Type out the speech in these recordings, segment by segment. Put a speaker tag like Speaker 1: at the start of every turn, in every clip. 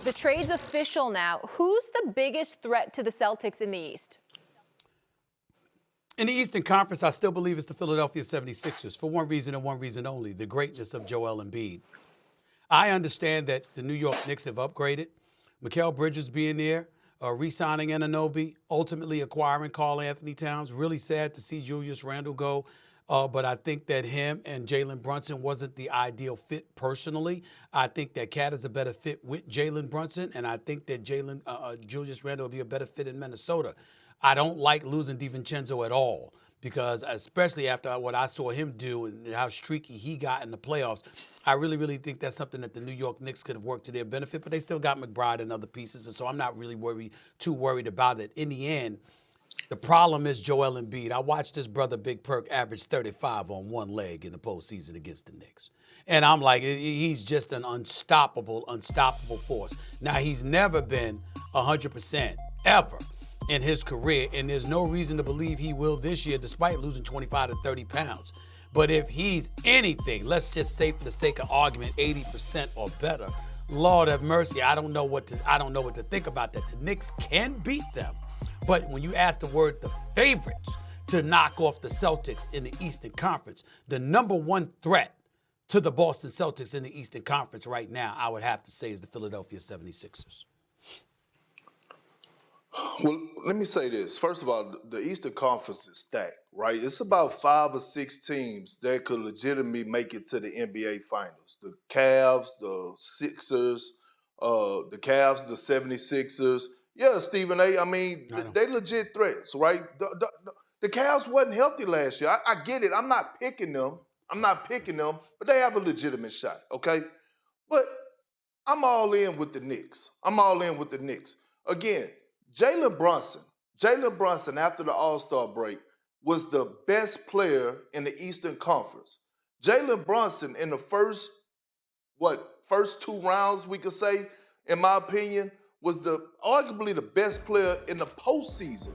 Speaker 1: The trade's official now. Who's the biggest threat to the Celtics in the East?
Speaker 2: In the Eastern Conference, I still believe it's the Philadelphia 76ers for one reason and one reason only, the greatness of Joel Embiid. I understand that the New York Knicks have upgraded. Mikal Bridges being there, re-signing Anunoby, ultimately acquiring Karl Anthony Towns. Really sad to see Julius Randle go. But I think that him and Jalen Brunson wasn't the ideal fit personally. I think that Cat is a better fit with Jalen Brunson, and I think that Julius Randle will be a better fit in Minnesota. I don't like losing DiVincenzo at all because, especially after what I saw him do and how streaky he got in the playoffs, I really think that's something that the New York Knicks could have worked to their benefit, but they still got McBride and other pieces, and so I'm not really too worried about it. In the end, the problem is Joel Embiid. I watched his brother Big Perk average 35 on one leg in the postseason against the Knicks. And I'm like, he's just an unstoppable force. Now, he's never been 100% ever in his career, and there's no reason to believe he will this year despite losing 25 to 30 pounds. But if he's anything, let's just say for the sake of argument, 80% or better, Lord have mercy, I don't know what to think about that. The Knicks can beat them. But when you ask the word the favorites to knock off the Celtics in the Eastern Conference, the number one threat to the Boston Celtics in the Eastern Conference right now, I would have to say, is the Philadelphia 76ers.
Speaker 3: Well, let me say this. First of all, the Eastern Conference is stacked, right? It's about 5 or 6 teams that could legitimately make it to the NBA Finals. The Cavs, the Sixers, the Cavs, the 76ers. Yeah, Stephen A. I mean, they legit threats, right? The Cavs wasn't healthy last year. I get it. I'm not picking them, but they have a legitimate shot, okay? But I'm all in with the Knicks. Again, Jalen Brunson, after the All-Star break, was the best player in the Eastern Conference. Jalen Brunson, in the first 2 rounds, we could say, in my opinion, was arguably the best player in the postseason.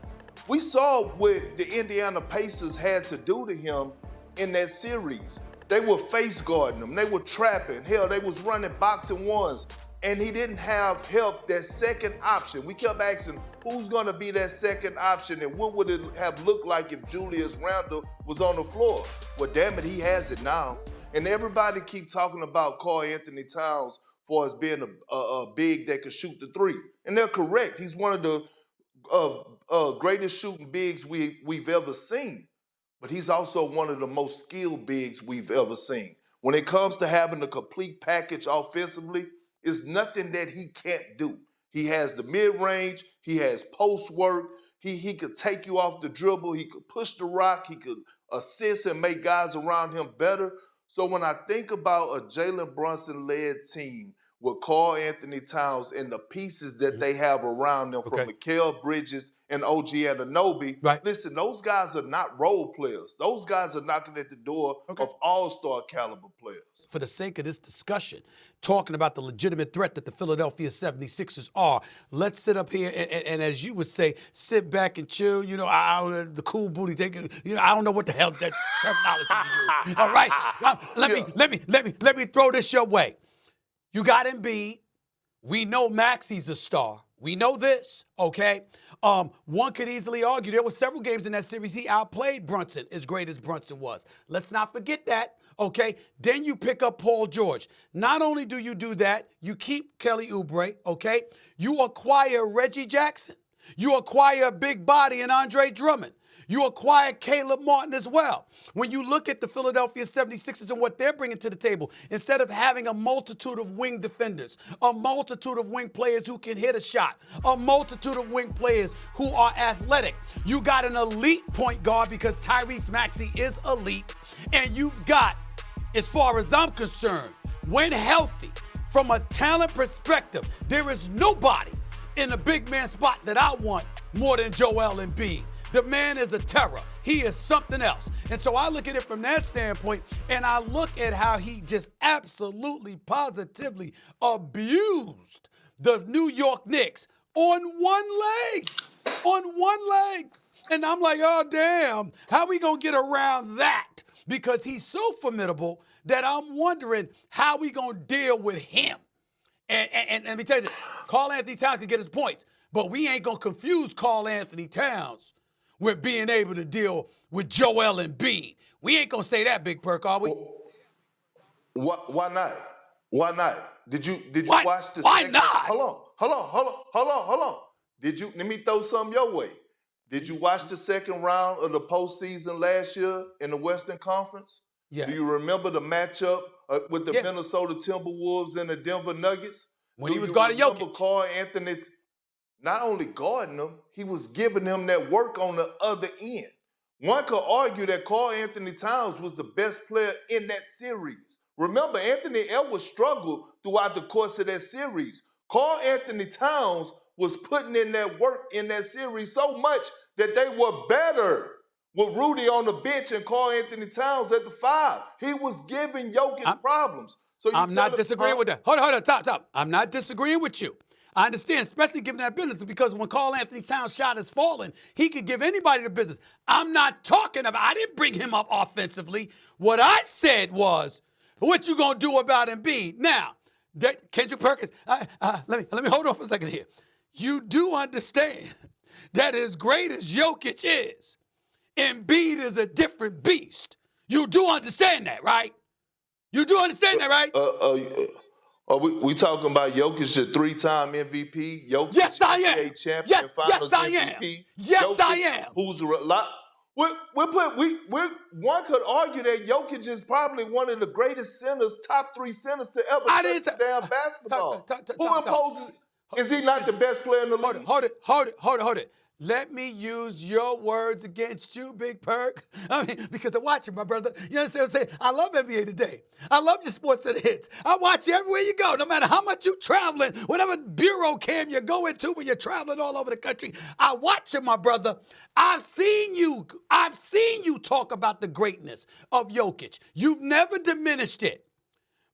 Speaker 3: We saw what the Indiana Pacers had to do to him in that series. They were face guarding him. They were trapping. Hell, they was running boxing ones. And he didn't have help, that second option. We kept asking, who's going to be that second option and what would it have looked like if Julius Randle was on the floor? Well, damn it, he has it now. And everybody keep talking about Karl Anthony Towns for as being a big that could shoot the three. And they're correct. He's one of the greatest shooting bigs we've ever seen. But he's also one of the most skilled bigs we've ever seen. When it comes to having a complete package offensively, it's nothing that he can't do. He has the mid-range. He has post work. He could take you off the dribble. He could push the rock. He could assist and make guys around him better. So when I think about a Jalen Brunson-led team with Karl Anthony Towns and the pieces that they have around them, from Mikal Bridges and OG Anunoby, listen, those guys are not role players. Those guys are knocking at the door of all-star caliber players.
Speaker 2: For the sake of this discussion, talking about the legitimate threat that the Philadelphia 76ers are, let's sit up here and as you would say, sit back and chill. You know, the cool booty taking. You know, I don't know what the hell that terminology is. All right, let me throw this your way. You got Embiid. We know Maxi's a star. We know this, okay? One could easily argue there were several games in that series he outplayed Brunson, as great as Brunson was. Let's not forget that, okay? Then you pick up Paul George. Not only do you do that, you keep Kelly Oubre, okay? You acquire Reggie Jackson. You acquire a big body in Andre Drummond. You acquire Caleb Martin as well. When you look at the Philadelphia 76ers and what they're bringing to the table, instead of having a multitude of wing defenders, a multitude of wing players who can hit a shot, a multitude of wing players who are athletic, you got an elite point guard because Tyrese Maxey is elite, and you've got, as far as I'm concerned, when healthy, from a talent perspective, there is nobody in the big man spot that I want more than Joel Embiid. The man is a terror. He is something else. And so I look at it from that standpoint, and I look at how he just absolutely, positively abused the New York Knicks on one leg. And I'm like, oh, damn, how we going to get around that? Because he's so formidable that I'm wondering how we going to deal with him. And let me tell you this, Karl Anthony Towns can get his points, but we ain't going to confuse Karl Anthony Towns with being able to deal with Joel Embiid. We ain't going to say that, Big Perk, are we?
Speaker 3: Why not? Why not? Did you
Speaker 2: Why-
Speaker 3: watch the
Speaker 2: why
Speaker 3: second?
Speaker 2: not?
Speaker 3: Hold on. Let me throw something your way. Did you watch the second round of the postseason last year in the Western Conference?
Speaker 2: Yeah.
Speaker 3: Do you remember the matchup with the
Speaker 2: Yeah.
Speaker 3: Minnesota Timberwolves and the Denver Nuggets?
Speaker 2: When he was guarding Jokic.
Speaker 3: Karl Anthony not only guarding them, he was giving him that work on the other end. One could argue that Karl Anthony Towns was the best player in that series. Remember, Anthony Edwards struggled throughout the course of that series. Karl Anthony Towns was putting in that work in that series so much that they were better with Rudy on the bench and Karl Anthony Towns at the 5. He was giving Jokic problems. So
Speaker 2: I'm not disagreeing with that. Hold on, top. I'm not disagreeing with you. I understand, especially given that business, because when Karl Anthony Towns' shot is falling, he could give anybody the business. I'm not talking about, I didn't bring him up offensively. What I said was, what you gonna do about Embiid? Now, Kendrick Perkins, let me hold on for a second here. You do understand that as great as Jokic is, Embiid is a different beast. You do understand that, right? You do understand that, right?
Speaker 3: We talking about Jokic, the 3-time MVP? Jokic,
Speaker 2: Yes, I am.
Speaker 3: NBA champion,
Speaker 2: Yes,
Speaker 3: Finals
Speaker 2: I
Speaker 3: MVP.
Speaker 2: am. Yes,
Speaker 3: Jokic,
Speaker 2: I am.
Speaker 3: Who's one could argue that Jokic is probably one of the greatest centers, top 3 centers to ever touch the damn basketball. Who imposes? Is he not the best player in the league?
Speaker 2: Hold it. Let me use your words against you, Big Perk. I mean, because I watch it, my brother. You understand what I'm saying? I love NBA Today. I love your Sports Center hits. I watch you everywhere you go, no matter how much you traveling, whatever bureau cam you're going to when you're traveling all over the country. I watch it, my brother. I've seen you talk about the greatness of Jokic. You've never diminished it.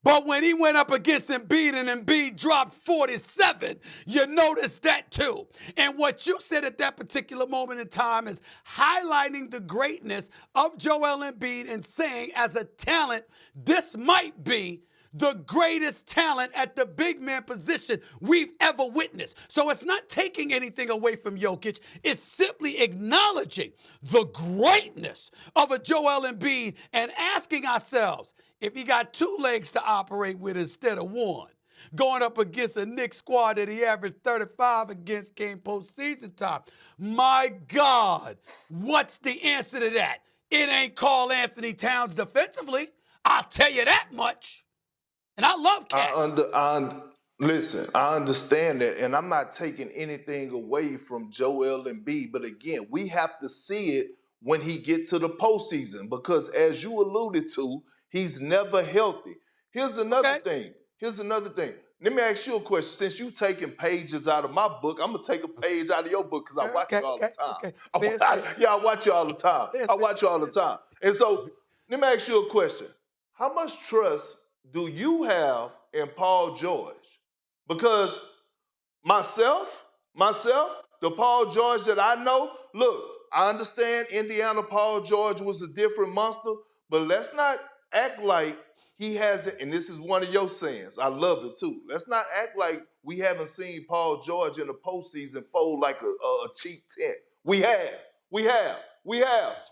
Speaker 2: But when he went up against Embiid and Embiid dropped 47, you noticed that too. And what you said at that particular moment in time is highlighting the greatness of Joel Embiid and saying, as a talent, this might be the greatest talent at the big man position we've ever witnessed. So it's not taking anything away from Jokic. It's simply acknowledging the greatness of a Joel Embiid and asking ourselves, if he got 2 legs to operate with instead of 1, going up against a Knicks squad that he averaged 35 against came postseason time, my God, what's the answer to that? It ain't Karl Anthony Towns defensively. I'll tell you that much. And I love Cat.
Speaker 3: Listen, I understand that, and I'm not taking anything away from Joel Embiid, but again, we have to see it when he gets to the postseason, because as you alluded to, he's never healthy. Here's another thing. Let me ask you a question. Since you've taken pages out of my book, I'm going to take a page out of your book because I watch you all the time. I watch you all the time. And so let me ask you a question. How much trust do you have in Paul George? Because myself, the Paul George that I know, look, I understand Indiana Paul George was a different monster, but let's not act like he hasn't, and this is one of your sayings, I love it too. Let's not act like we haven't seen Paul George in the postseason fold like a cheap tent. We have.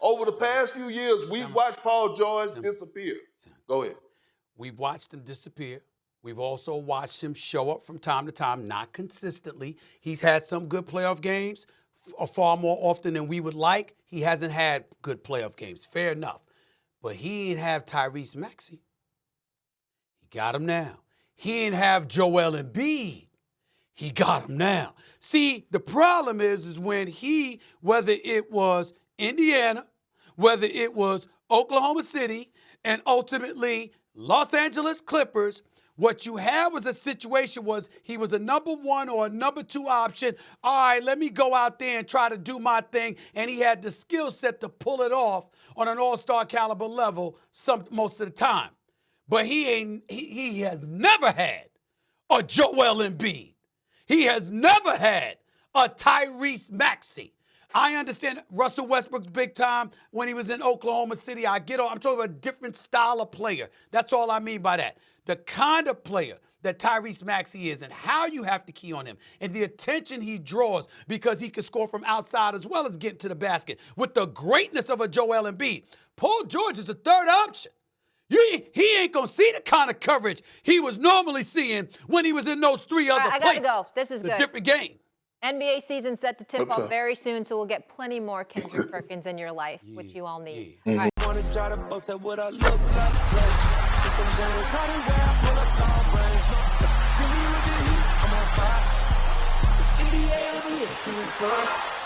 Speaker 3: Over the past few years, we've watched Paul George disappear. Go ahead.
Speaker 2: We've watched him disappear. We've also watched him show up from time to time, not consistently. He's had some good playoff games, far more often than we would like. He hasn't had good playoff games, fair enough. But he didn't have Tyrese Maxey. He got him now. He didn't have Joel Embiid. He got him now. See, the problem is when whether it was Indiana, whether it was Oklahoma City, and ultimately Los Angeles Clippers, what you had was a situation was he was a number 1 or a number 2 option. All right, let me go out there and try to do my thing. And he had the skill set to pull it off on an all-star caliber level most of the time. But he has never had a Joel Embiid. He has never had a Tyrese Maxey. I understand Russell Westbrook's big time when he was in Oklahoma City. I'm talking about a different style of player. That's all I mean by that. The kind of player that Tyrese Maxey is and how you have to key on him and the attention he draws because he can score from outside as well as getting to the basket with the greatness of a Joel Embiid. Paul George is the third option. He ain't going to see the kind of coverage he was normally seeing when he was in those three other
Speaker 1: I
Speaker 2: places.
Speaker 1: gotta go. This is
Speaker 2: It's
Speaker 1: good.
Speaker 2: a different game.
Speaker 1: NBA season set to tip off very soon, so we'll get plenty more Kendrick Perkins in your life, which you all need. All right.
Speaker 4: Wanna try to boast at what I look like. Keep them going, try to wear, I pull up long range. Jimmy with the heat, I'm on fire. It's NBA over here,